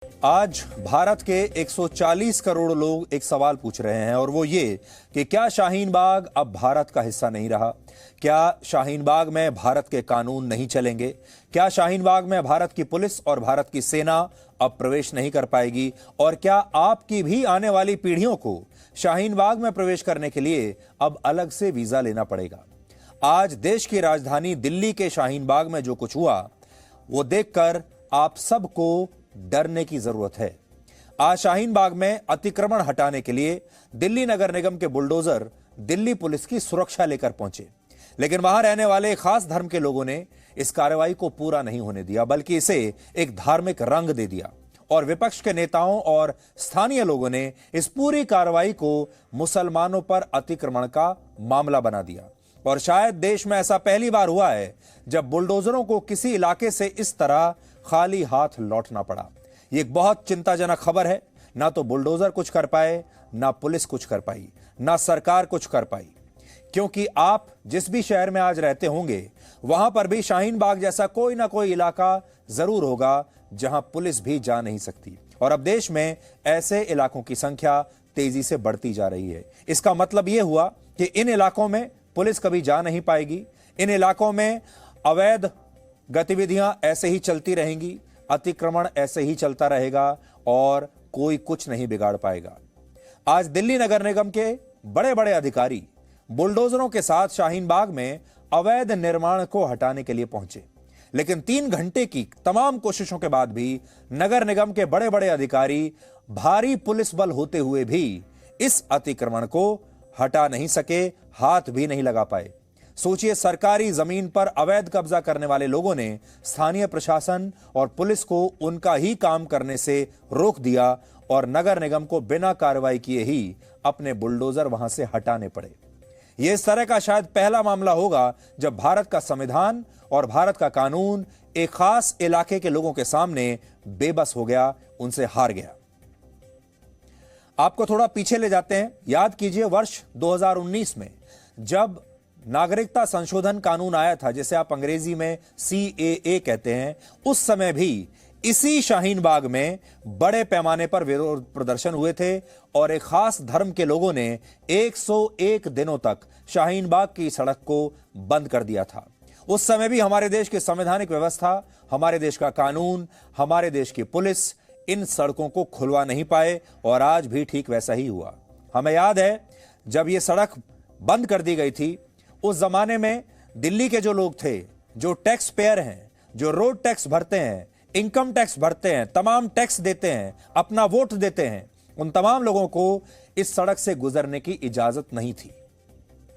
आज भारत के 140 करोड़ लोग एक सवाल पूछ रहे हैं और वो ये कि क्या शाहीन बाग अब भारत का हिस्सा नहीं रहा? क्या शाहीन बाग में भारत के कानून नहीं चलेंगे? क्या शाहीन बाग में भारत की पुलिस और भारत की सेना अब प्रवेश नहीं कर पाएगी? और क्या आपकी भी आने वाली पीढ़ियों को शाहीन बाग में प्रवेश करने के लिए अब अलग से वीजा लेना पड़ेगा? आज देश की राजधानी दिल्ली के शाहीन बाग में जो कुछ हुआ वो देखकर आप सबको डरने की जरूरत है। आज शाहीन बाग में अतिक्रमण हटाने के लिए दिल्ली नगर निगम के बुलडोजर दिल्ली पुलिस की सुरक्षा लेकर पहुंचे, लेकिन वहां रहने वाले खास धर्म के लोगों ने इस कार्रवाई को पूरा नहीं होने दिया, बल्कि इसे एक धार्मिक रंग दे दिया और विपक्ष के नेताओं और स्थानीय लोगों ने इस पूरी कार्रवाई को मुसलमानों पर अतिक्रमण का मामला बना दिया। और शायद देश में ऐसा पहली बार हुआ है जब बुलडोजरों को किसी इलाके से इस तरह खाली हाथ लौटना पड़ा। यह एक बहुत चिंताजनक खबर है। ना तो बुलडोजर कुछ कर पाए, ना पुलिस कुछ कर पाई, ना सरकार कुछ कर पाई, क्योंकि आप जिस भी शहर में आज रहते होंगे वहां पर भी शाहीन बाग जैसा कोई ना कोई इलाका जरूर होगा जहां पुलिस भी जा नहीं सकती। और अब देश में ऐसे इलाकों की संख्या तेजी से बढ़ती जा रही है। इसका मतलब यह हुआ कि इन इलाकों में पुलिस कभी जा नहीं पाएगी। इन इलाकों में अवैध गतिविधियां ऐसे ही चलती रहेंगी, अतिक्रमण ऐसे ही चलता रहेगा और कोई कुछ नहीं बिगाड़ पाएगा। आज दिल्ली नगर निगम के बड़े बड़े अधिकारी बुलडोजरों के साथ शाहीन बाग में अवैध निर्माण को हटाने के लिए पहुंचे, लेकिन 3 घंटे की तमाम कोशिशों के बाद भी नगर निगम के बड़े बड़े अधिकारी भारी पुलिस बल होते हुए भी इस अतिक्रमण को हटा नहीं सके, हाथ भी नहीं लगा पाए। सोचिए, सरकारी जमीन पर अवैध कब्जा करने वाले लोगों ने स्थानीय प्रशासन और पुलिस को उनका ही काम करने से रोक दिया और नगर निगम को बिना कार्रवाई किए ही अपने बुलडोजर वहां से हटाने पड़े। यह इस तरह का शायद पहला मामला होगा जब भारत का संविधान और भारत का कानून एक खास इलाके के लोगों के सामने बेबस हो गया, उनसे हार गया। आपको थोड़ा पीछे ले जाते हैं। याद कीजिए, वर्ष 2019 में जब नागरिकता संशोधन कानून आया था, जिसे आप अंग्रेजी में CAA कहते हैं, उस समय भी इसी शाहीन बाग में बड़े पैमाने पर विरोध प्रदर्शन हुए थे और एक खास धर्म के लोगों ने 101 दिनों तक शाहीन बाग की सड़क को बंद कर दिया था। उस समय भी हमारे देश की संवैधानिक व्यवस्था, हमारे देश का कानून, हमारे देश की पुलिस इन सड़कों को खुलवा नहीं पाए और आज भी ठीक वैसा ही हुआ। हमें याद है जब यह सड़क बंद कर दी गई थी, उस जमाने में दिल्ली के जो लोग थे, जो टैक्स पेयर हैं, जो रोड टैक्स भरते हैं, इनकम टैक्स भरते हैं, तमाम टैक्स देते हैं, अपना वोट देते हैं, उन तमाम लोगों को इस सड़क से गुजरने की इजाजत नहीं थी,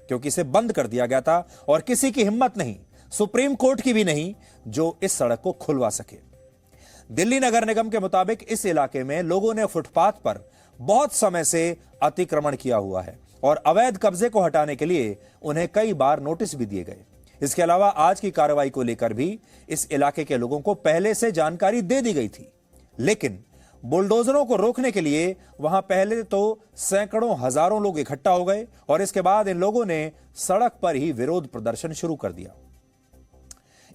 क्योंकि इसे बंद कर दिया गया था और किसी की हिम्मत नहीं, सुप्रीम कोर्ट की भी नहीं, जो इस सड़क को खुलवा सके। दिल्ली नगर निगम के मुताबिक इस इलाके में लोगों ने फुटपाथ पर बहुत समय से अतिक्रमण किया हुआ है और अवैध कब्जे को हटाने के लिए उन्हें कई बार नोटिस भी दिए गए। इसके अलावा आज की कार्रवाई को लेकर भी इस इलाके के लोगों को पहले से जानकारी दे दी गई थी, लेकिन बुलडोजरों को रोकने के लिए वहां पहले तो सैकड़ों हजारों लोग इकट्ठा हो गए और इसके बाद इन लोगों ने सड़क पर ही विरोध प्रदर्शन शुरू कर दिया।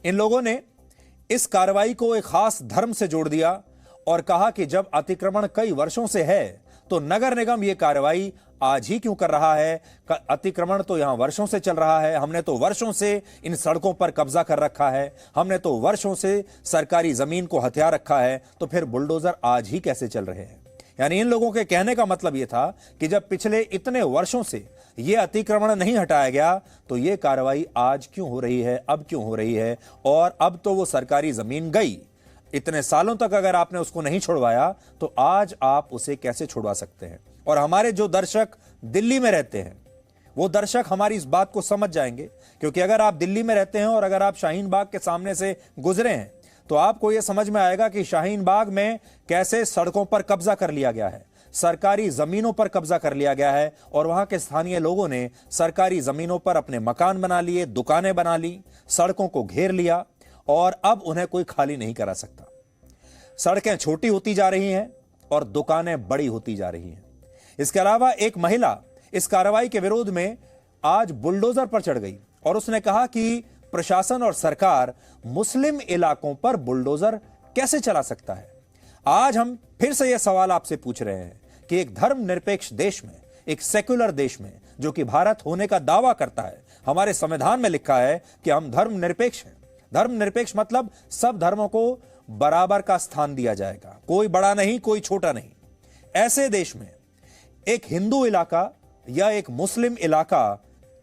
इन लोगों ने इस कार्रवाई को एक खास धर्म से जोड़ दिया और कहा कि जब अतिक्रमण कई वर्षों से है तो नगर निगम यह कार्रवाई आज ही क्यों कर रहा है? अतिक्रमण तो यहां वर्षों से चल रहा है, हमने तो वर्षों से इन सड़कों पर कब्जा कर रखा है, हमने तो वर्षों से सरकारी जमीन को हथिया रखा है, तो फिर बुलडोजर आज ही कैसे चल रहे हैं? यानी इन लोगों के कहने का मतलब यह था कि जब पिछले इतने वर्षों से यह अतिक्रमण नहीं हटाया गया तो यह कार्रवाई आज क्यों हो रही है, अब क्यों हो रही है? और अब तो वो सरकारी जमीन गई, इतने सालों तक अगर आपने उसको नहीं छुड़वाया तो आज आप उसे कैसे छुड़वा सकते हैं? और हमारे जो दर्शक दिल्ली में रहते हैं वो दर्शक हमारी इस बात को समझ जाएंगे, क्योंकि अगर आप दिल्ली में रहते हैं और अगर आप शाहीन बाग के सामने से गुजरे हैं तो आपको यह समझ में आएगा कि शाहीन बाग में कैसे सड़कों पर कब्जा कर लिया गया है, सरकारी जमीनों पर कब्जा कर लिया गया है और वहां के स्थानीय लोगों ने सरकारी जमीनों पर अपने मकान बना लिए, दुकानें बना ली, सड़कों को घेर लिया और अब उन्हें कोई खाली नहीं करा सकता। सड़कें छोटी होती जा रही हैं और दुकानें बड़ी होती जा रही हैं। इसके अलावा एक महिला इस कार्रवाई के विरोध में आज बुलडोजर पर चढ़ गई और उसने कहा कि प्रशासन और सरकार मुस्लिम इलाकों पर बुलडोजर कैसे चला सकता है? आज हम फिर से यह सवाल आपसे पूछ रहे हैं कि एक धर्मनिरपेक्ष देश में, एक सेक्युलर देश में, जो कि भारत होने का दावा करता है, हमारे संविधान में लिखा है कि हम धर्मनिरपेक्ष हैं। धर्मनिरपेक्ष मतलब सब धर्मों को बराबर का स्थान दिया जाएगा, कोई बड़ा नहीं, कोई छोटा नहीं। ऐसे देश में एक हिंदू इलाका या एक मुस्लिम इलाका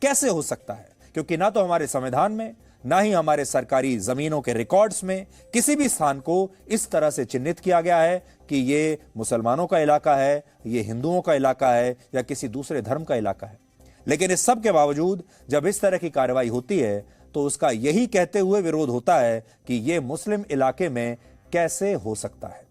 कैसे हो सकता है? क्योंकि ना तो हमारे संविधान में, ना ही हमारे सरकारी जमीनों के रिकॉर्ड्स में किसी भी स्थान को इस तरह से चिन्हित किया गया है कि ये मुसलमानों का इलाका है, ये हिंदुओं का इलाका है या किसी दूसरे धर्म का इलाका है। लेकिन इस सब के बावजूद जब इस तरह की कार्रवाई होती है तो उसका यही कहते हुए विरोध होता है कि ये मुस्लिम इलाके में कैसे हो सकता है।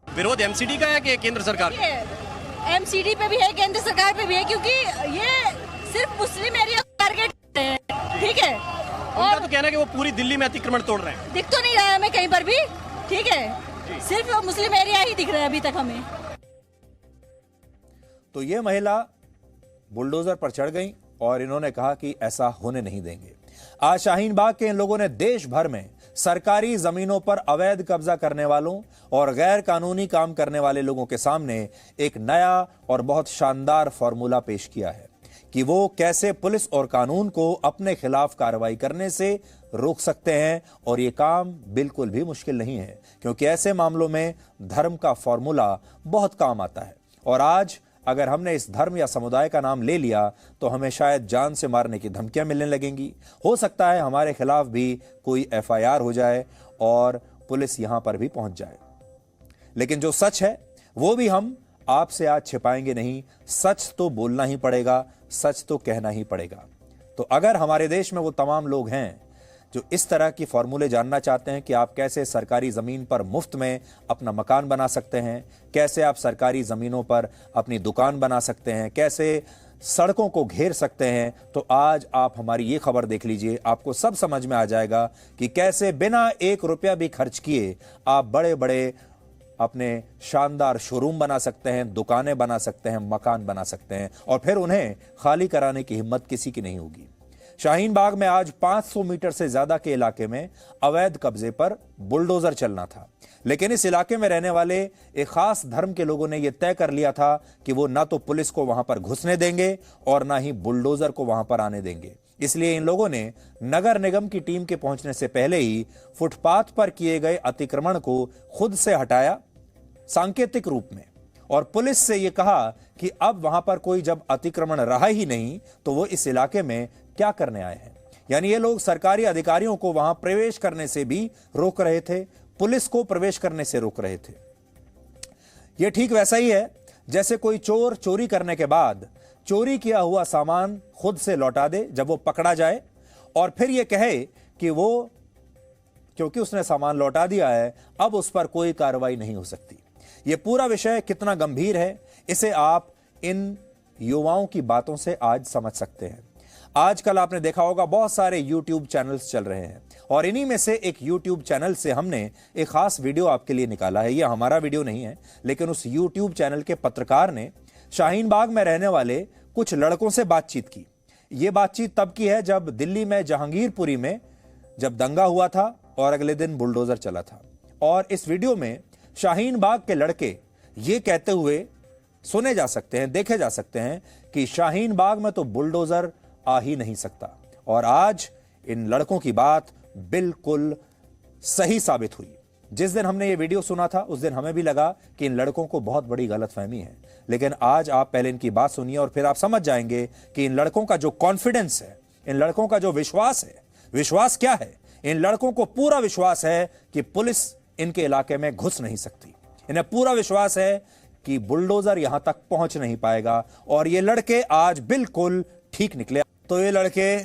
विरोध एमसीडी का है कि केंद्र सरकार का? एमसीडी पे भी है, केंद्र सरकार पे भी है, क्योंकि ये सिर्फ मुस्लिम एरिया टारगेट है, ठीक है। और तो कहना है कि वो पूरी दिल्ली में अतिक्रमण तोड़ रहे हैं। दिख तो नहीं रहा है हमें कहीं पर भी, ठीक है, सिर्फ मुस्लिम एरिया ही दिख रहा है अभी तक हमें। तो ये महिला बुलडोजर पर चढ़ गई और इन्होंने कहा कि ऐसा होने नहीं देंगे। आज शाहीन बाग के इन लोगों ने देश भर में सरकारी जमीनों पर अवैध कब्जा करने वालों और गैर कानूनी काम करने वाले लोगों के सामने एक नया और बहुत शानदार फॉर्मूला पेश किया है कि वो कैसे पुलिस और कानून को अपने खिलाफ कार्रवाई करने से रोक सकते हैं। और ये काम बिल्कुल भी मुश्किल नहीं है, क्योंकि ऐसे मामलों में धर्म का फॉर्मूला बहुत काम आता है। और आज अगर हमने इस धर्म या समुदाय का नाम ले लिया तो हमें शायद जान से मारने की धमकियां मिलने लगेंगी। हो सकता है हमारे खिलाफ भी कोई एफआईआर हो जाए और पुलिस यहां पर भी पहुंच जाए। लेकिन जो सच है वो भी हम आपसे आज छिपाएंगे नहीं। सच तो बोलना ही पड़ेगा, सच तो कहना ही पड़ेगा। तो अगर हमारे देश में वो तमाम लोग हैं जो इस तरह की फॉर्मूले जानना चाहते हैं कि आप कैसे सरकारी जमीन पर मुफ्त में अपना मकान बना सकते हैं, कैसे आप सरकारी जमीनों पर अपनी दुकान बना सकते हैं, कैसे सड़कों को घेर सकते हैं, तो आज आप हमारी ये खबर देख लीजिए। आपको सब समझ में आ जाएगा कि कैसे बिना 1 रुपया भी खर्च किए आप बड़े बड़े अपने शानदार शोरूम बना सकते हैं, दुकानें बना सकते हैं, मकान बना सकते हैं, और फिर उन्हें खाली कराने की हिम्मत किसी की नहीं होगी। शाहीन बाग में आज 500 मीटर से ज्यादा के इलाके में अवैध कब्जे पर बुलडोजर चलना था। लेकिन इस इलाके में रहने वाले एक खास धर्म के लोगों ने यह तय कर लिया था कि वो ना तो पुलिस को वहां पर घुसने देंगे और ना ही बुलडोजर को वहां पर आने देंगे। इसलिए इन लोगों ने नगर निगम की टीम के पहुंचने से पहले ही फुटपाथ पर किए गए अतिक्रमण को खुद से हटाया सांकेतिक रूप में, और पुलिस से यह कहा कि अब वहां पर कोई जब अतिक्रमण रहा ही नहीं तो वो इस इलाके में क्या करने आए हैं। यानी ये लोग सरकारी अधिकारियों को वहां प्रवेश करने से भी रोक रहे थे, पुलिस को प्रवेश करने से रोक रहे थे। यह ठीक वैसा ही है जैसे कोई चोर चोरी करने के बाद चोरी किया हुआ सामान खुद से लौटा दे जब वो पकड़ा जाए, और फिर यह कहे कि वो क्योंकि उसने सामान लौटा दिया है अब उस पर कोई कार्रवाई नहीं हो सकती। यह पूरा विषय कितना गंभीर है इसे आप इन युवाओं की बातों से आज समझ सकते हैं। आजकल आपने देखा होगा बहुत सारे YouTube चैनल्स चल रहे हैं, और इन्हीं में से एक YouTube चैनल से हमने एक खास वीडियो आपके लिए निकाला है। यह हमारा वीडियो नहीं है, लेकिन उस YouTube चैनल के पत्रकार ने शाहीन बाग में रहने वाले कुछ लड़कों से बातचीत की। यह बातचीत तब की है जब दिल्ली में जहांगीरपुरी में जब दंगा हुआ था और अगले दिन बुलडोजर चला था। और इस वीडियो में शाहीन बाग के लड़के ये कहते हुए सुने जा सकते हैं, देखे जा सकते हैं कि शाहीन बाग में तो बुलडोजर आ ही नहीं सकता। और आज इन लड़कों की बात बिल्कुल सही साबित हुई। जिस दिन हमने ये वीडियो सुना था उस दिन हमें भी लगा कि इन लड़कों को बहुत बड़ी गलतफहमी है, लेकिन आज आप पहले इनकी बात सुनिए और फिर आप समझ जाएंगे कि इन लड़कों का जो कॉन्फिडेंस है, इन लड़कों का जो विश्वास है, विश्वास क्या है? इन लड़कों को पूरा विश्वास है कि पुलिस इनके इलाके में घुस नहीं सकती। इन्हें पूरा विश्वास है कि बुलडोजर यहां तक पहुंच नहीं पाएगा, और ये लड़के आज बिल्कुल ठीक निकले। तो ये लड़के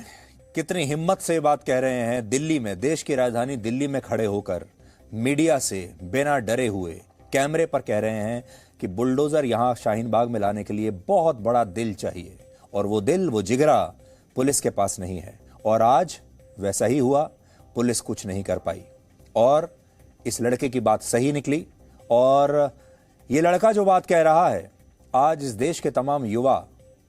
कितनी हिम्मत से बात कह रहे हैं, दिल्ली में, देश की राजधानी दिल्ली में खड़े होकर मीडिया से बिना डरे हुए कैमरे पर कह रहे हैं कि बुलडोजर यहां शाहीन बाग में लाने के लिए बहुत बड़ा दिल चाहिए, और वो दिल, वो जिगरा पुलिस के पास नहीं है। और आज वैसा ही हुआ, पुलिस कुछ नहीं कर पाई और इस लड़के की बात सही निकली। और ये लड़का जो बात कह रहा है आज इस देश के तमाम युवा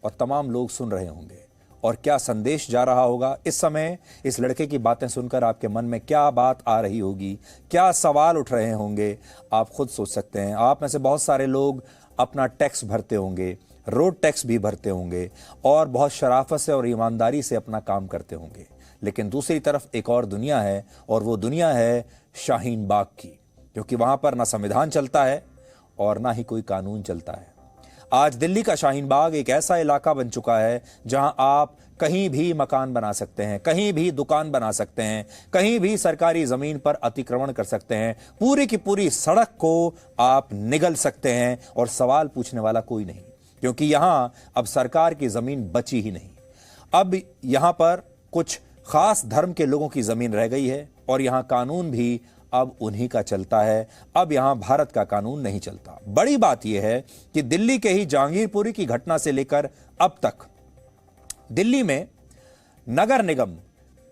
और तमाम लोग सुन रहे होंगे, और क्या संदेश जा रहा होगा। इस समय इस लड़के की बातें सुनकर आपके मन में क्या बात आ रही होगी, क्या सवाल उठ रहे होंगे, आप खुद सोच सकते हैं। आप में से बहुत सारे लोग अपना टैक्स भरते होंगे, रोड टैक्स भी भरते होंगे और बहुत शराफत से और ईमानदारी से अपना काम करते होंगे। लेकिन दूसरी तरफ एक और दुनिया है, और वो दुनिया है शाहीन बाग की, क्योंकि वहां पर ना संविधान चलता है और ना ही कोई कानून चलता है। आज दिल्ली का शाहीन बाग एक ऐसा इलाका बन चुका है जहां आप कहीं भी मकान बना सकते हैं, कहीं भी दुकान बना सकते हैं, कहीं भी सरकारी जमीन पर अतिक्रमण कर सकते हैं, पूरी की पूरी सड़क को आप निगल सकते हैं और सवाल पूछने वाला कोई नहीं, क्योंकि यहां अब सरकार की जमीन बची ही नहीं। अब यहां पर कुछ खास धर्म के लोगों की जमीन रह गई है और यहां कानून भी अब उन्हीं का चलता है। अब यहां भारत का कानून नहीं चलता। बड़ी बात यह है कि दिल्ली के ही जहांगीरपुरी की घटना से लेकर अब तक दिल्ली में नगर निगम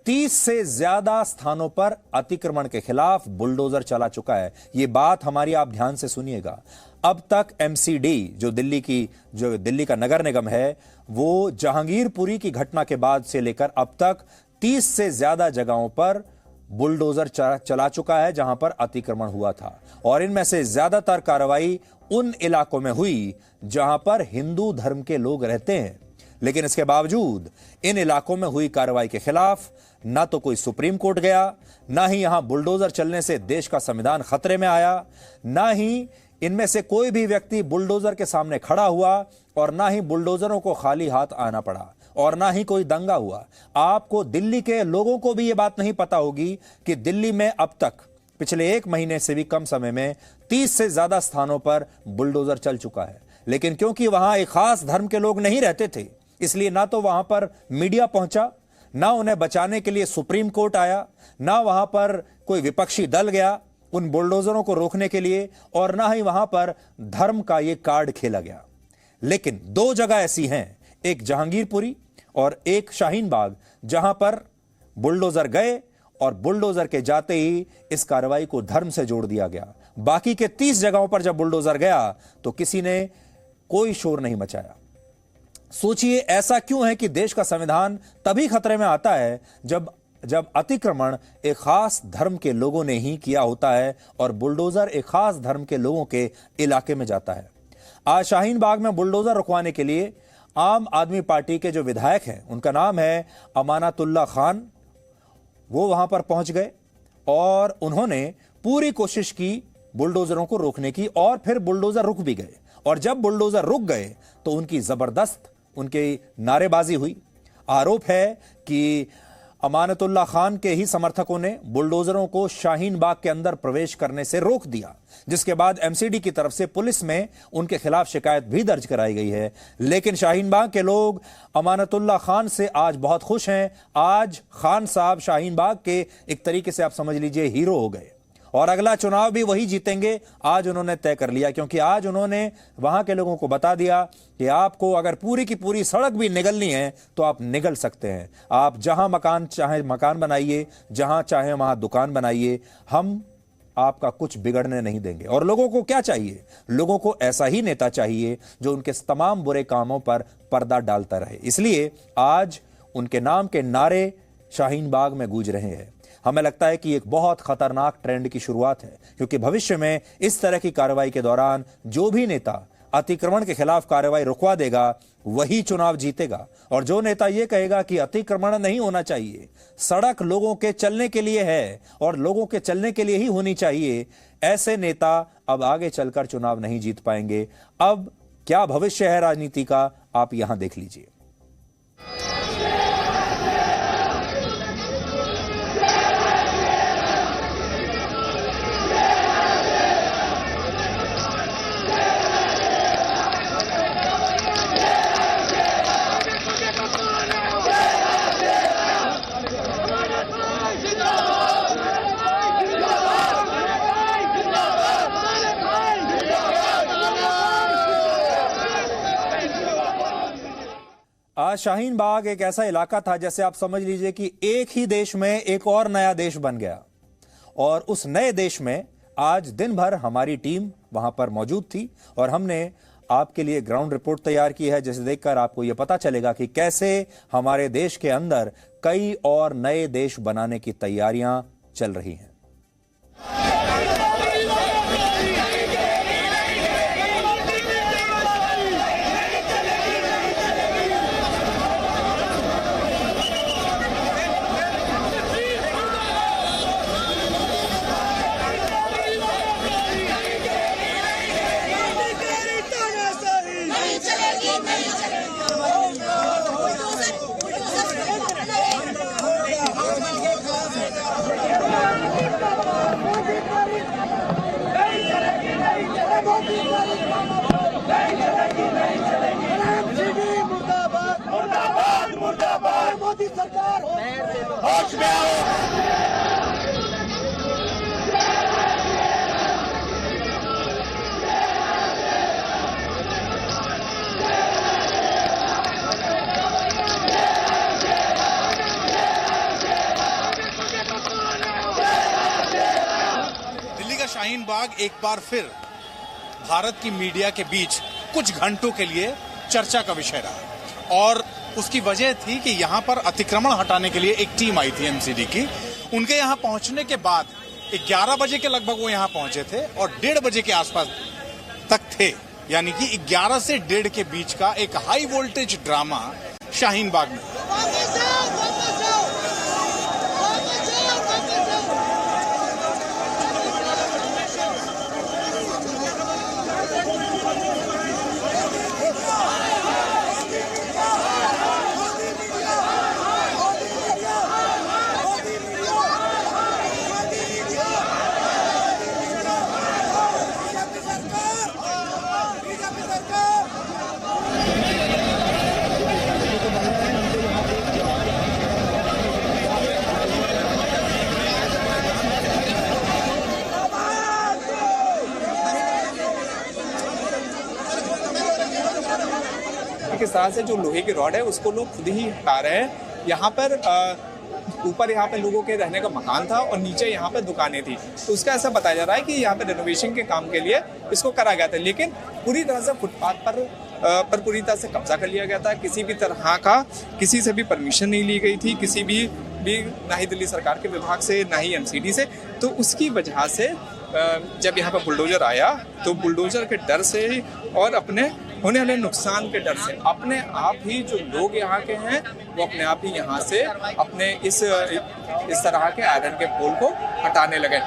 30 से ज्यादा स्थानों पर अतिक्रमण के खिलाफ बुलडोजर चला चुका है। यह बात हमारी आप ध्यान से सुनिएगा। अब तक एमसीडी जो दिल्ली का नगर निगम है, वो जहांगीरपुरी की घटना के बाद से लेकर अब तक 30 से ज्यादा जगहों पर बुलडोजर चला चुका है जहां पर अतिक्रमण हुआ था, और इनमें से ज्यादातर कार्रवाई उन इलाकों में हुई जहां पर हिंदू धर्म के लोग रहते हैं। लेकिन इसके बावजूद इन इलाकों में हुई कार्रवाई के खिलाफ ना तो कोई सुप्रीम कोर्ट गया, ना ही यहां बुलडोजर चलने से देश का संविधान खतरे में आया, ना ही इनमें से कोई भी व्यक्ति बुलडोजर के सामने खड़ा हुआ, और ना ही बुलडोजरों को खाली हाथ आना पड़ा, और ना ही कोई दंगा हुआ। आपको, दिल्ली के लोगों को भी यह बात नहीं पता होगी कि दिल्ली में अब तक पिछले 1 महीने से भी कम समय में 30 से ज्यादा स्थानों पर बुलडोजर चल चुका है। लेकिन क्योंकि वहां एक खास धर्म के लोग नहीं रहते थे, इसलिए ना तो वहां पर मीडिया पहुंचा, ना उन्हें बचाने के लिए सुप्रीम कोर्ट आया, ना वहां पर कोई विपक्षी दल गया उन बुलडोजरों को रोकने के लिए, और ना ही वहां पर धर्म का यह कार्ड खेला गया। लेकिन 2 जगह ऐसी हैं, एक जहांगीरपुरी और एक शाहीन बाग, जहां पर बुलडोजर गए और बुलडोजर के जाते ही इस कार्रवाई को धर्म से जोड़ दिया गया। बाकी के 30 जगहों पर जब बुलडोजर गया तो किसी ने कोई शोर नहीं मचाया। सोचिए ऐसा क्यों है कि देश का संविधान तभी खतरे में आता है जब अतिक्रमण एक खास धर्म के लोगों ने ही किया होता है और बुलडोजर एक खास धर्म के लोगों के इलाके में जाता है। आज शाहीन बाग में बुलडोजर रुकवाने के लिए आम आदमी पार्टी के जो विधायक हैं, उनका नाम है अमानतुल्लाह खान, वो वहां पर पहुंच गए और उन्होंने पूरी कोशिश की बुलडोजरों को रोकने की, और फिर बुलडोजर रुक भी गए। और जब बुलडोजर रुक गए तो उनकी जबरदस्त उनकी नारेबाजी हुई। आरोप है कि अमानतुल्लाह खान के ही समर्थकों ने बुलडोजरों को शाहीन बाग के अंदर प्रवेश करने से रोक दिया, जिसके बाद एमसीडी की तरफ से पुलिस में उनके खिलाफ शिकायत भी दर्ज कराई गई है। लेकिन शाहीन बाग के लोग अमानतुल्लाह खान से आज बहुत खुश हैं। आज खान साहब शाहीन बाग के एक तरीके से आप समझ लीजिए हीरो हो गए, और अगला चुनाव भी वही जीतेंगे, आज उन्होंने तय कर लिया। क्योंकि आज उन्होंने वहां के लोगों को बता दिया कि आपको अगर पूरी की पूरी सड़क भी निगलनी है तो आप निगल सकते हैं। आप जहां मकान चाहे मकान बनाइए, जहां चाहे वहां दुकान बनाइए, हम आपका कुछ बिगड़ने नहीं देंगे। और लोगों को क्या चाहिए? लोगों को ऐसा ही नेता चाहिए जो उनके तमाम बुरे कामों पर पर्दा डालता रहे। इसलिए आज उनके नाम के नारे शाहीन बाग में गूंज रहे हैं। हमें लगता है कि एक बहुत खतरनाक ट्रेंड की शुरुआत है, क्योंकि भविष्य में इस तरह की कार्रवाई के दौरान जो भी नेता अतिक्रमण के खिलाफ कार्रवाई रुकवा देगा वही चुनाव जीतेगा। और जो नेता यह कहेगा कि अतिक्रमण नहीं होना चाहिए, सड़क लोगों के चलने के लिए है और लोगों के चलने के लिए ही होनी चाहिए, ऐसे नेता अब आगे चलकर चुनाव नहीं जीत पाएंगे। अब क्या भविष्य है राजनीति का, आप यहां देख लीजिए। आज शाहीन बाग एक ऐसा इलाका था जैसे आप समझ लीजिए कि एक ही देश में एक और नया देश बन गया, और उस नए देश में आज दिन भर हमारी टीम वहां पर मौजूद थी और हमने आपके लिए ग्राउंड रिपोर्ट तैयार की है, जिसे देखकर आपको यह पता चलेगा कि कैसे हमारे देश के अंदर कई और नए देश बनाने की तैयारियां चल रही हैं। मोदी सरकार होश में आओ। दिल्ली का शाहीन बाग एक बार फिर भारत की मीडिया के बीच कुछ घंटों के लिए चर्चा का विषय रहा और उसकी वजह थी कि यहाँ पर अतिक्रमण हटाने के लिए एक टीम आई थी एमसीडी की। उनके यहाँ पहुंचने के बाद 11 बजे के लगभग वो यहाँ पहुंचे थे और 1:30 बजे के आसपास तक थे, यानी कि 11 से 1:30 के बीच का एक high voltage drama Shaheen Bagh में। के साथ से जो लोहे की रॉड है उसको लोग खुद ही हटा रहे हैं। यहाँ पर ऊपर यहाँ पे लोगों के रहने का मकान था और नीचे यहाँ पे दुकानें थी, तो उसका ऐसा बताया जा रहा है कि यहाँ पे रेनोवेशन के काम के लिए इसको करा गया था, लेकिन पूरी तरह से फुटपाथ पर पूरी तरह से कब्जा कर लिया गया था। किसी भी तरह का किसी से भी परमिशन नहीं ली गई थी, किसी भी ना ही दिल्ली सरकार के विभाग से ना ही एमसीडी से। तो उसकी वजह से जब यहाँ पर बुलडोजर आया तो बुलडोजर के डर से और अपने होने वाले नुकसान के डर से अपने आप ही जो लोग यहाँ के हैं वो अपने आप ही यहाँ से अपने इस तरह के आयरन के पोल को हटाने लगे।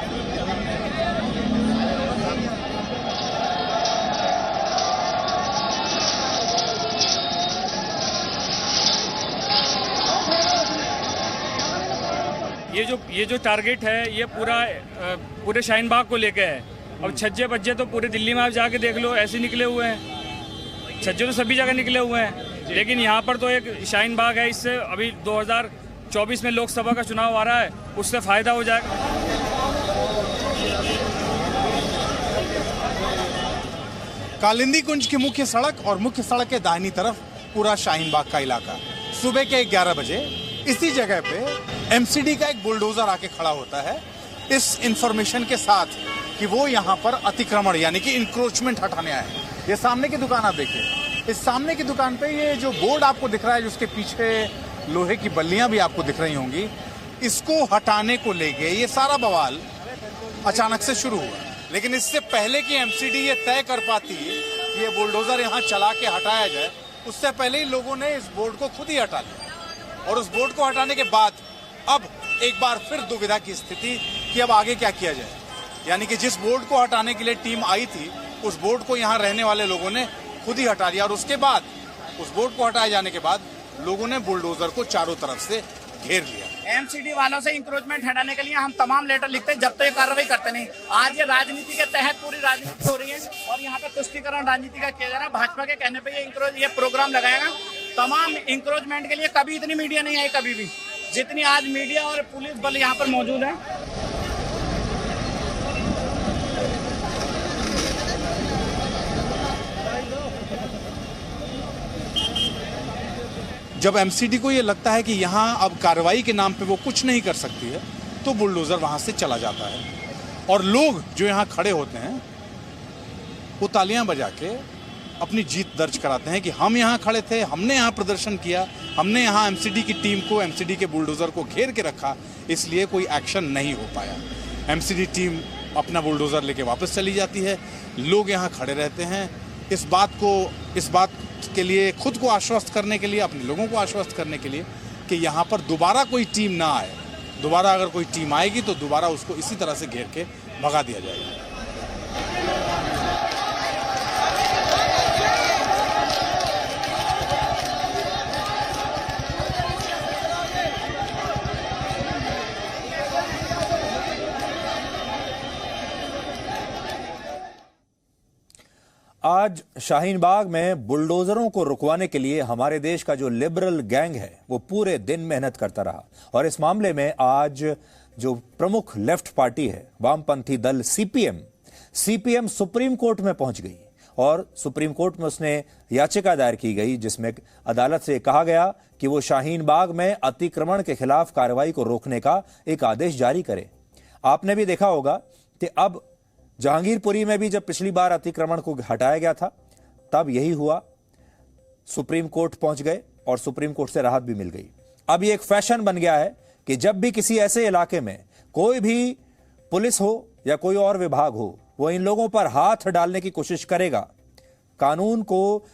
ये जो टारगेट है ये पूरे शाहीन बाग को लेके है। अब छज्जे बज्जे तो पूरे दिल्ली में आप जाके देख लो ऐसे निकले हुए हैं, छज्जे तो सभी जगह निकले हुए हैं, लेकिन यहाँ पर तो एक शाहीन बाग है। इससे अभी 2024 में लोकसभा का चुनाव आ रहा है, उससे फायदा हो जाएगा। कालिंदी कुंज की मुख्य सड़क और मुख्य सड़क के दाहिनी तरफ पूरा शाहीन बाग का इलाका। सुबह के 11 बजे इसी जगह पे एमसीडी का एक बुलडोजर आके खड़ा होता है इस इंफॉर्मेशन के साथ कि वो यहाँ पर अतिक्रमण यानी कि इंक्रोचमेंट हटाने आए हैं। ये सामने की दुकान आप देखिए, इस सामने की दुकान पे ये जो बोर्ड आपको दिख रहा है, जिसके पीछे लोहे की बल्लियां भी आपको दिख रही होंगी, इसको हटाने को लेके ये सारा बवाल अचानक से शुरू हुआ। लेकिन इससे पहले कि एमसीडी ये तय कर पाती ये बुलडोजर यहाँ चला के हटाया जाए, उससे पहले ही लोगों ने इस बोर्ड को खुद ही हटा लिया। और उस बोर्ड को हटाने के बाद अब एक बार फिर दुविधा की स्थिति कि अब आगे क्या किया जाए। यानी कि जिस बोर्ड को हटाने के लिए टीम आई थी, उस बोर्ड को यहाँ रहने वाले लोगों ने खुद ही हटा दिया। और उसके बाद उस बोर्ड को हटाए जाने के बाद लोगों ने बुलडोजर को चारों तरफ से घेर लिया। एमसीडी वालों से इंक्रोचमेंट हटाने के लिए हम तमाम लेटर लिखते हैं, जब तक ये कार्रवाई करते नहीं। आज ये राजनीति के तहत पूरी राजनीति हो रही है और यहाँ पे तुष्टीकरण राजनीति का किया जा रहा है। भाजपा के कहने पे ये प्रोग्राम लगाएगा। तमाम इंक्रोचमेंट के लिए कभी इतनी मीडिया नहीं आई, कभी भी जितनी आज मीडिया और पुलिस बल यहाँ पर मौजूद है। जब एमसीडी को ये लगता है कि यहाँ अब कार्रवाई के नाम पे वो कुछ नहीं कर सकती है, तो बुलडोजर वहां से चला जाता है और लोग जो यहाँ खड़े होते हैं वो तालियां बजा के अपनी जीत दर्ज कराते हैं कि हम यहाँ खड़े थे, हमने यहाँ प्रदर्शन किया, हमने यहाँ एमसीडी की टीम को, एमसीडी के बुलडोज़र को घेर के रखा, इसलिए कोई एक्शन नहीं हो पाया। एमसीडी टीम अपना बुलडोज़र लेके वापस चली जाती है, लोग यहाँ खड़े रहते हैं। इस बात के लिए खुद को आश्वस्त करने के लिए, अपने लोगों को आश्वस्त करने के लिए कि यहाँ पर दोबारा कोई टीम ना आए। दोबारा अगर कोई टीम आएगी तो दोबारा उसको इसी तरह से घेर के भगा दिया जाएगा। आज शाहीन बाग में बुलडोजरों को रुकवाने के लिए हमारे देश का जो लिबरल गैंग है वो पूरे दिन मेहनत करता रहा और इस मामले में आज जो प्रमुख लेफ्ट पार्टी है, वामपंथी दल सीपीएम सुप्रीम कोर्ट में पहुंच गई और सुप्रीम कोर्ट में उसने याचिका दायर की गई जिसमें अदालत से कहा गया कि वो शाहीन बाग में अतिक्रमण के खिलाफ कार्रवाई को रोकने का एक आदेश जारी करे। आपने भी देखा होगा कि अब जहांगीरपुरी में भी जब पिछली बार अतिक्रमण को हटाया गया था तब यही हुआ, सुप्रीम कोर्ट पहुंच गए और सुप्रीम कोर्ट से राहत भी मिल गई। अब ये एक फैशन बन गया है कि जब भी किसी ऐसे इलाके में कोई भी पुलिस हो या कोई और विभाग हो वो इन लोगों पर हाथ डालने की कोशिश करेगा, कानून को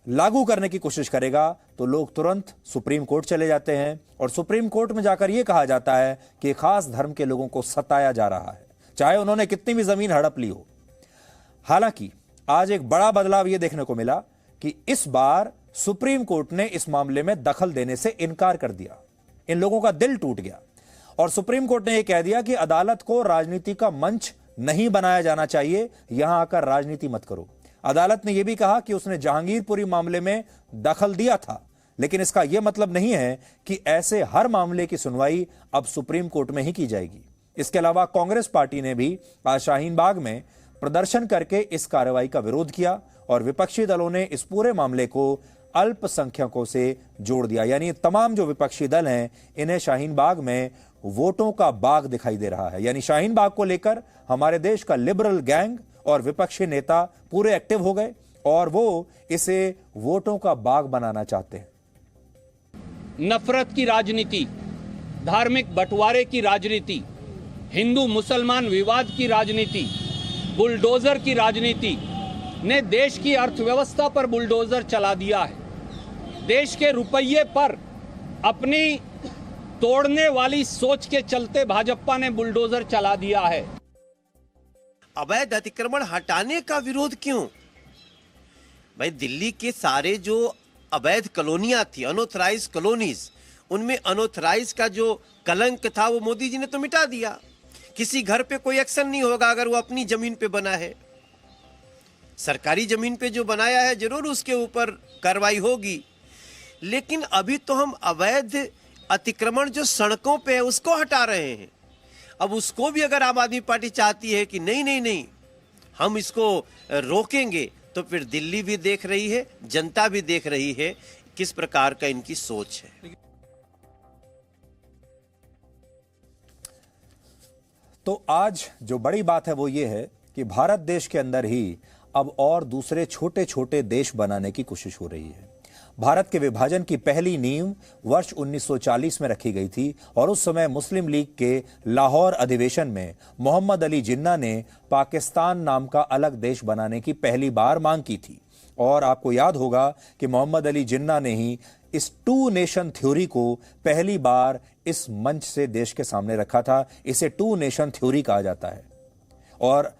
लागू करने की कोशिश करेगा तो लोग तुरंत सुप्रीम कोर्ट चले जाते हैं और सुप्रीम कोर्ट में जाकर यह कहा जाता है कि खास धर्म के लोगों को सताया जा रहा है, चाहे उन्होंने कितनी भी जमीन हड़प ली हो। हालांकि आज एक बड़ा बदलाव यह देखने को मिला कि इस बार सुप्रीम कोर्ट ने इस मामले में दखल देने से इनकार कर दिया। इन लोगों का दिल टूट गया और सुप्रीम कोर्ट ने यह कह दिया कि अदालत को राजनीति का मंच नहीं बनाया जाना चाहिए, यहां आकर राजनीति मत करो। अदालत ने यह भी कहा कि उसने जहांगीरपुरी मामले में दखल दिया था, लेकिन इसका यह मतलब नहीं है कि ऐसे हर मामले की सुनवाई अब सुप्रीम कोर्ट में ही की जाएगी। इसके अलावा कांग्रेस पार्टी ने भी आज शाहीन बाग में प्रदर्शन करके इस कार्रवाई का विरोध किया और विपक्षी दलों ने इस पूरे मामले को अल्पसंख्यकों से जोड़ दिया। यानी तमाम जो विपक्षी दल हैं इन्हें शाहीन बाग में वोटों का बाग दिखाई दे रहा है। यानी शाहीन बाग को लेकर हमारे देश का लिबरल गैंग और विपक्षी नेता पूरे एक्टिव हो गए और वो इसे वोटों का बाग बनाना चाहते हैं। नफरत की राजनीति, धार्मिक बंटवारे की राजनीति, हिंदू मुसलमान विवाद की राजनीति, बुलडोजर की राजनीति ने देश की अर्थव्यवस्था पर बुलडोजर चला दिया है। देश के रुपये पर अपनी तोड़ने वाली सोच के चलते भाजपा ने बुलडोजर चला दिया है। अवैध अतिक्रमण हटाने का विरोध क्यों? भाई दिल्ली के सारे जो अवैध कॉलोनियां थी, अनऑथराइज कॉलोनीज, उनमें अनऑथराइज का जो कलंक था वो मोदी जी ने तो मिटा दिया। किसी घर पे कोई एक्शन नहीं होगा अगर वो अपनी जमीन पे बना है। सरकारी जमीन पे जो बनाया है जरूर उसके ऊपर कार्रवाई होगी, लेकिन अभी तो हम अवैध अतिक्रमण जो सड़कों पे है उसको हटा रहे हैं। अब उसको भी अगर आम आदमी पार्टी चाहती है कि नहीं नहीं नहीं हम इसको रोकेंगे, तो फिर दिल्ली भी देख रही है, जनता भी देख रही है किस प्रकार का इनकी सोच है। तो आज जो बड़ी बात है वो ये है कि भारत देश के अंदर ही अब और दूसरे छोटे छोटे देश बनाने की कोशिश हो रही है। भारत के विभाजन की पहली नींव वर्ष 1940 में रखी गई थी और उस समय मुस्लिम लीग के लाहौर अधिवेशन में मोहम्मद अली जिन्ना ने पाकिस्तान नाम का अलग देश बनाने की पहली बार मांग की थी। और आपको याद होगा कि मोहम्मद अली जिन्ना ने ही इस टू नेशन थ्योरी को पहली बार इस मंच से देश के सामने रखा था। इसे टू नेशन थ्योरी कहा जाता है। और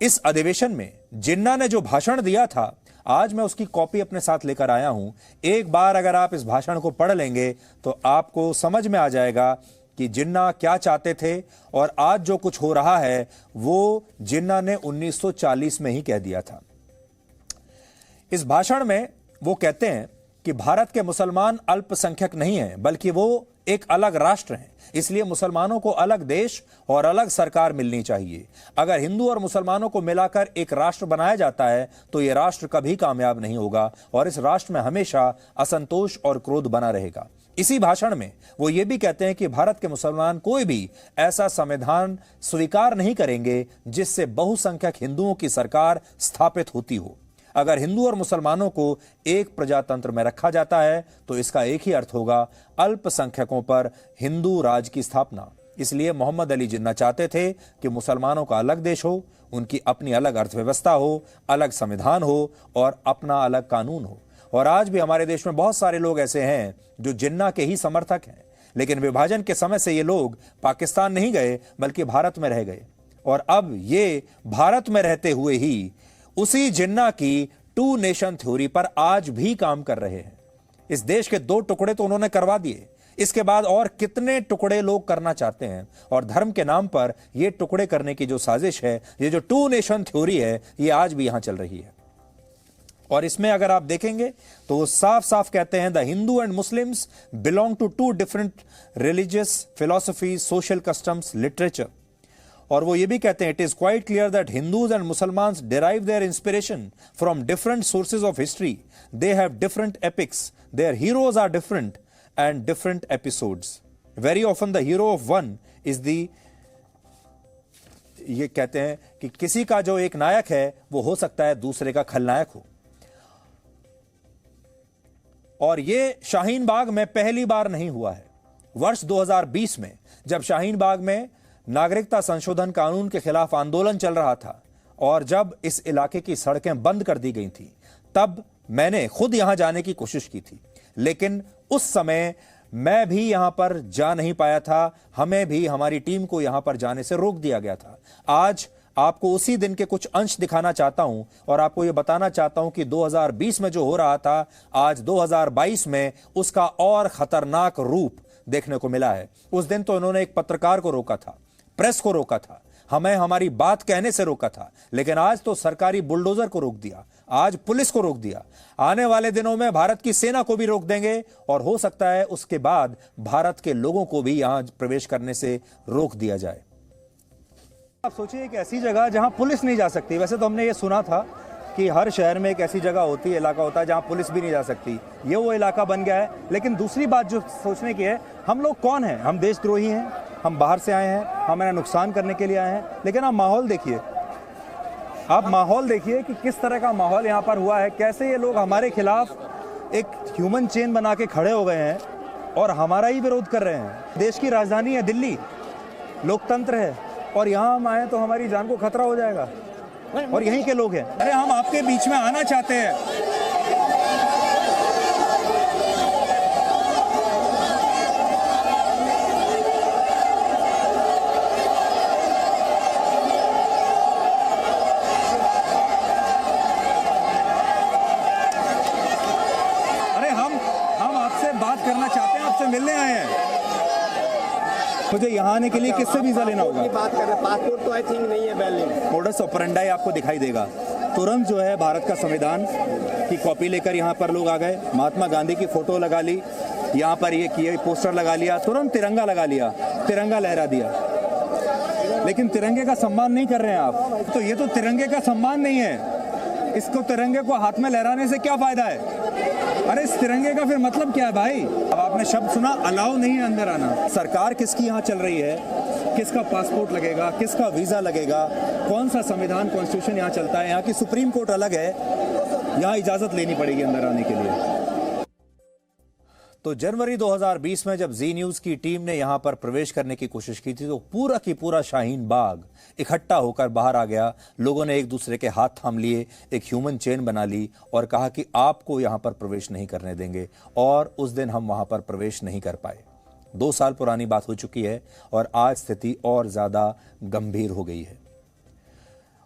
इस अधिवेशन में जिन्ना ने जो भाषण दिया था, आज मैं उसकी कॉपी अपने साथ लेकर आया हूं। एक बार अगर आप इस भाषण को पढ़ लेंगे तो आपको समझ में आ जाएगा कि जिन्ना क्या चाहते थे और आज जो कुछ हो रहा है वो जिन्ना ने 1940 में ही कह दिया था। इस भाषण में वो कहते हैं कि भारत के मुसलमान अल्पसंख्यक नहीं हैं, बल्कि वो एक अलग राष्ट्र हैं। इसलिए मुसलमानों को अलग देश और अलग सरकार मिलनी चाहिए। अगर हिंदू और मुसलमानों को मिलाकर एक राष्ट्र बनाया जाता है तो यह राष्ट्र कभी कामयाब नहीं होगा और इस राष्ट्र में हमेशा असंतोष और क्रोध बना रहेगा। इसी भाषण में वो ये भी कहते हैं कि भारत के मुसलमान कोई भी ऐसा संविधान स्वीकार नहीं करेंगे जिससे बहुसंख्यक हिंदुओं की सरकार स्थापित होती हो। अगर हिंदू और मुसलमानों को एक प्रजातंत्र में रखा जाता है तो इसका एक ही अर्थ होगा, अल्पसंख्यकों पर हिंदू राज की स्थापना। इसलिए मोहम्मद अली जिन्ना चाहते थे कि मुसलमानों का अलग देश हो, उनकी अपनी अलग अर्थव्यवस्था हो, अलग संविधान हो और अपना अलग कानून हो। और आज भी हमारे देश में बहुत सारे लोग ऐसे हैं जो जिन्ना के ही समर्थक हैं, लेकिन विभाजन के समय से ये लोग पाकिस्तान नहीं गए बल्कि भारत में रह गए, और अब ये भारत में रहते हुए ही उसी जिन्ना की 2 नेशन थ्योरी पर आज भी काम कर रहे हैं। इस देश के 2 टुकड़े तो उन्होंने करवा दिए, इसके बाद और कितने टुकड़े लोग करना चाहते हैं, और धर्म के नाम पर यह टुकड़े करने की जो साजिश है, ये जो 2 नेशन थ्योरी है, ये आज भी यहां चल रही है। और इसमें अगर आप देखेंगे तो वो साफ साफ कहते हैं the Hindu and Muslims belong to 2 different religious philosophies, social customs, literature. और वो ये भी कहते हैं it is quite clear that Hindus and Musalmans derive their inspiration from different sources of history, they have different epics, their heroes are different and different episodes. Very often the hero of one is the, ये कहते हैं कि किसी का जो एक नायक है वो हो सकता है दूसरे का खलनायक हो। और ये शाहीन बाग में पहली बार नहीं हुआ है। वर्ष 2020 में जब शाहीन बाग में नागरिकता संशोधन कानून के खिलाफ आंदोलन चल रहा था और जब इस इलाके की सड़कें बंद कर दी गई थी, तब मैंने खुद यहां जाने की कोशिश की थी, लेकिन उस समय मैं भी यहां पर जा नहीं पाया था। हमें भी, हमारी टीम को यहां पर जाने से रोक दिया गया था। आज आपको उसी दिन के कुछ अंश दिखाना चाहता हूं और आपको यह बताना चाहता हूं कि 2020 में जो हो रहा था, आज 2022 में उसका और खतरनाक रूप देखने को मिला है। उस दिन तो उन्होंने एक पत्रकार को रोका था, प्रेस को रोका था, हमें हमारी बात कहने से रोका था, लेकिन आज तो सरकारी बुलडोजर को रोक दिया, आज पुलिस को रोक दिया। आने वाले दिनों में भारत की सेना को भी रोक देंगे और हो सकता है उसके बाद भारत के लोगों को भी यहां प्रवेश करने से रोक दिया जाए। आप सोचिए एक ऐसी जगह जहां पुलिस नहीं जा सकती। वैसे तो हमने ये सुना था कि हर शहर में एक ऐसी जगह होती है, इलाका होता है जहां पुलिस भी नहीं जा सकती। ये वो इलाका बन गया है। लेकिन दूसरी बात जो सोचने की है, हम लोग कौन हैं? हम देशद्रोही हैं, हम बाहर से आए हैं, हमारा नुकसान करने के लिए आए हैं। लेकिन आप माहौल देखिए, आप माहौल देखिए कि किस तरह का माहौल यहाँ पर हुआ है। कैसे ये लोग हमारे खिलाफ एक ह्यूमन चेन बना के खड़े हो गए हैं और हमारा ही विरोध कर रहे हैं। देश की राजधानी है दिल्ली, लोकतंत्र है, और यहाँ हम आए तो हमारी जान को खतरा हो जाएगा, और यहीं के लोग हैं। अरे हम आपके बीच में आना चाहते हैं। मिलने आए हैं। मुझे यहाँ आने के लिए किससे वीजा लेना होगा? बात कर रहे हैं, पासपोर्ट तो आई थिंक नहीं है वैलिड। मोडस ऑपरेंडाई आपको दिखाई देगा। तुरंत जो है भारत का संविधान की कॉपी लेकर यहाँ पर लोग आ गए, महात्मा गांधी की फोटो लगा ली, यहाँ पर ये किए पोस्टर लगा लिया, तुरंत तिरंगा लगा लिया, तिरंगा लहरा दिया। लेकिन तिरंगे का सम्मान नहीं कर रहे हैं आप। तो ये तो तिरंगे का सम्मान नहीं है। इसको तिरंगे को हाथ में लहराने से क्या फायदा है? अरे इस तिरंगे का फिर मतलब क्या है भाई? अब आपने शब्द सुना, अलाउ नहीं है अंदर आना। सरकार किसकी यहाँ चल रही है? किसका पासपोर्ट लगेगा, किसका वीजा लगेगा, कौन सा संविधान कॉन्स्टिट्यूशन यहाँ चलता है? यहाँ की सुप्रीम कोर्ट अलग है, यहाँ इजाजत लेनी पड़ेगी अंदर आने के लिए। तो जनवरी 2020 में जब जी न्यूज की टीम ने यहां पर प्रवेश करने की कोशिश की थी, तो पूरा की पूरा शाहीन बाग इकट्ठा होकर बाहर आ गया। लोगों ने एक दूसरे के हाथ थाम लिए, एक ह्यूमन चेन बना ली और कहा कि आपको यहां पर प्रवेश नहीं करने देंगे। और उस दिन हम वहां पर प्रवेश नहीं कर पाए। 2 साल पुरानी बात हो चुकी है और आज स्थिति और ज्यादा गंभीर हो गई है।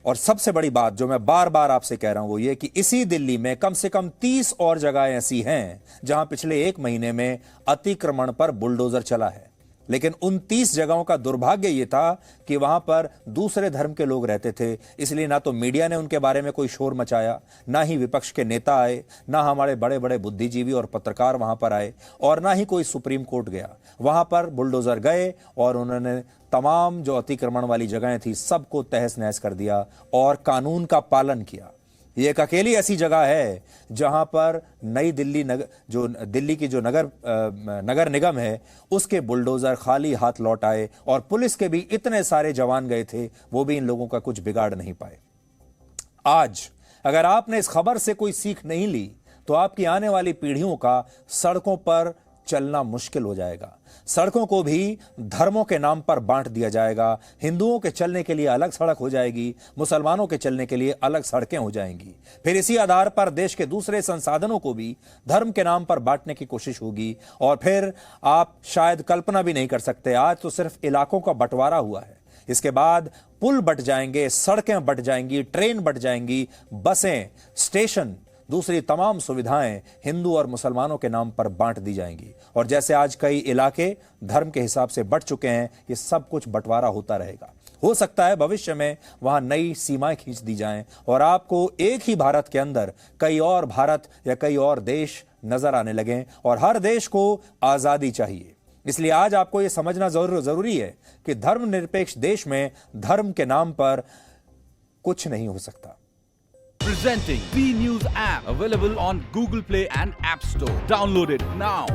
और सबसे बड़ी बात जो मैं बार बार आपसे कह रहा हूं वो ये कि इसी दिल्ली में कम से कम 30 और जगह ऐसी हैं जहां पिछले 1 महीने में अतिक्रमण पर बुलडोजर चला है। लेकिन उन 30 जगहों का दुर्भाग्य ये था कि वहां पर दूसरे धर्म के लोग रहते थे, इसलिए ना तो मीडिया ने उनके बारे में कोई शोर मचाया, ना ही विपक्ष के नेता आए, ना हमारे बड़े बड़े बुद्धिजीवी और पत्रकार वहां पर आए, और ना ही कोई सुप्रीम कोर्ट गया। वहां पर बुलडोजर गए और उन्होंने तमाम जो अतिक्रमण वाली जगहें थी सबको तहस नहस कर दिया और कानून का पालन किया। ये एक अकेली ऐसी जगह है जहां पर नई दिल्ली जो दिल्ली की जो नगर निगम है उसके बुलडोजर खाली हाथ लौट आए और पुलिस के भी इतने सारे जवान गए थे, वो भी इन लोगों का कुछ बिगाड़ नहीं पाए। आज अगर आपने इस खबर से कोई सीख नहीं ली तो आपकी आने वाली पीढ़ियों का सड़कों पर चलना मुश्किल हो जाएगा। सड़कों को भी धर्मों के नाम पर बांट दिया जाएगा। हिंदुओं के चलने के लिए अलग सड़क हो जाएगी, मुसलमानों के चलने के लिए अलग सड़कें हो जाएंगी। फिर इसी आधार पर देश के दूसरे संसाधनों को भी धर्म के नाम पर बांटने की कोशिश होगी। और फिर आप शायद कल्पना भी नहीं कर सकते, आज तो सिर्फ इलाकों का बंटवारा हुआ है, इसके बाद पुल बट जाएंगे, सड़कें बट जाएंगी, ट्रेन बट जाएंगी, बसें, स्टेशन, दूसरी तमाम सुविधाएं हिंदू और मुसलमानों के नाम पर बांट दी जाएंगी। और जैसे आज कई इलाके धर्म के हिसाब से बट चुके हैं, ये सब कुछ बंटवारा होता रहेगा। हो सकता है भविष्य में वहां नई सीमाएं खींच दी जाएं और आपको एक ही भारत के अंदर कई और भारत या कई और देश नजर आने लगें। और हर देश को आजादी चाहिए, इसलिए आज आपको यह समझना जरूरी है कि धर्मनिरपेक्ष देश में धर्म के नाम पर कुछ नहीं हो सकता। Presenting B News app, available on Google Play and App Store. Download it now.